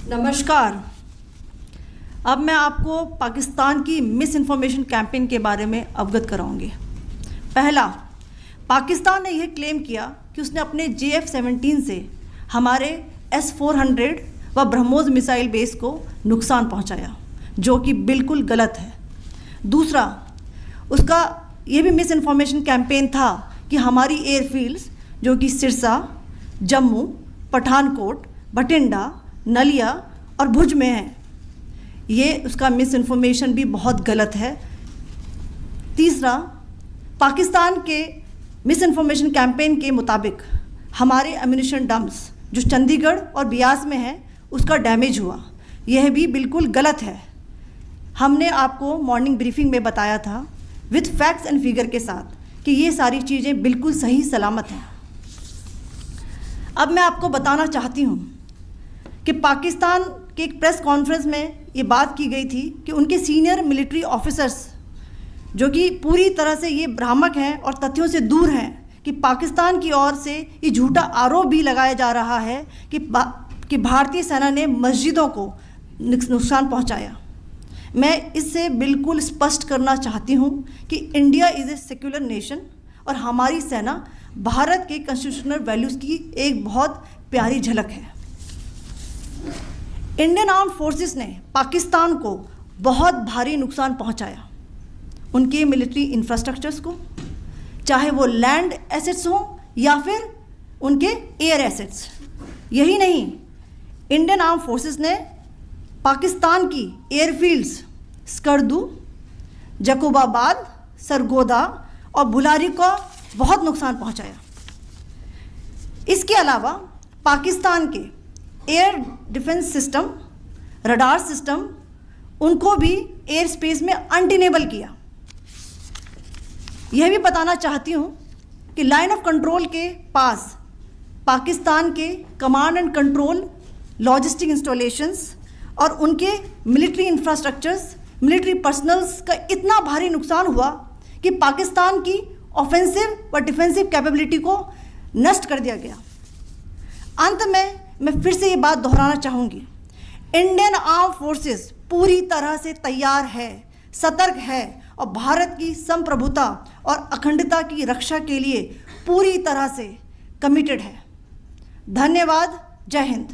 नमस्कार। अब मैं आपको पाकिस्तान की मिस इन्फॉर्मेशन कैंपेन के बारे में अवगत कराऊंगी। पहला, पाकिस्तान ने यह क्लेम किया कि उसने अपने JF-17 से हमारे S-400 व ब्रह्मोस मिसाइल बेस को नुकसान पहुंचाया, जो कि बिल्कुल गलत है। दूसरा, उसका ये भी मिस इन्फॉर्मेशन कैंपेन था कि हमारी एयरफील्ड्स जो कि सिरसा, जम्मू, पठानकोट, बठिंडा, नलिया और भुज में है, ये उसका मिस इन्फॉर्मेशन भी बहुत गलत है। तीसरा, पाकिस्तान के मिस इन्फॉर्मेशन कैंपेन के मुताबिक हमारे एम्यूनिशन डम्प्स जो चंडीगढ़ और बियास में है उसका डैमेज हुआ, यह भी बिल्कुल गलत है। हमने आपको मॉर्निंग ब्रीफिंग में बताया था विथ फैक्ट्स एंड फिगर के साथ कि ये सारी चीज़ें बिल्कुल सही सलामत हैं। अब मैं आपको बताना चाहती हूँ कि पाकिस्तान के एक प्रेस कॉन्फ्रेंस में ये बात की गई थी कि उनके सीनियर मिलिट्री ऑफिसर्स जो कि पूरी तरह से ये भ्रामक हैं और तथ्यों से दूर हैं कि पाकिस्तान की ओर से ये झूठा आरोप भी लगाया जा रहा है कि भारतीय सेना ने मस्जिदों को नुकसान पहुंचाया। मैं इससे बिल्कुल स्पष्ट करना चाहती हूं कि India is a secular nation और हमारी सेना भारत के कॉन्स्टिट्यूशनल वैल्यूज़ की एक बहुत प्यारी झलक है। इंडियन आर्म्ड फोर्सेस ने पाकिस्तान को बहुत भारी नुकसान पहुंचाया, उनके मिलिट्री इंफ्रास्ट्रक्चर्स को, चाहे वो लैंड एसेट्स हों या फिर उनके एयर एसेट्स। यही नहीं, इंडियन आर्म्ड फोर्सेस ने पाकिस्तान की एयरफील्ड्स स्कर्दू, जकोबाबाद, सरगोदा और बुलारी को बहुत नुकसान पहुंचाया। इसके अलावा पाकिस्तान के air defence system, radar system, उनको भी एयर स्पेस में अनटेनेबल किया। यह भी बताना चाहती हूँ कि लाइन ऑफ कंट्रोल के पास पाकिस्तान के command and control logistic installations और उनके मिलिट्री इंफ्रास्ट्रक्चर्स, मिलिट्री पर्सनल्स का इतना भारी नुकसान हुआ कि पाकिस्तान की ऑफेंसिव व डिफेंसिव कैपेबिलिटी को नष्ट कर दिया गया। अंत में मैं फिर से ये बात दोहराना चाहूँगी, इंडियन आर्म फोर्सेस पूरी तरह से तैयार है, सतर्क है और भारत की संप्रभुता और अखंडता की रक्षा के लिए पूरी तरह से कमिटेड है। धन्यवाद। जय हिंद।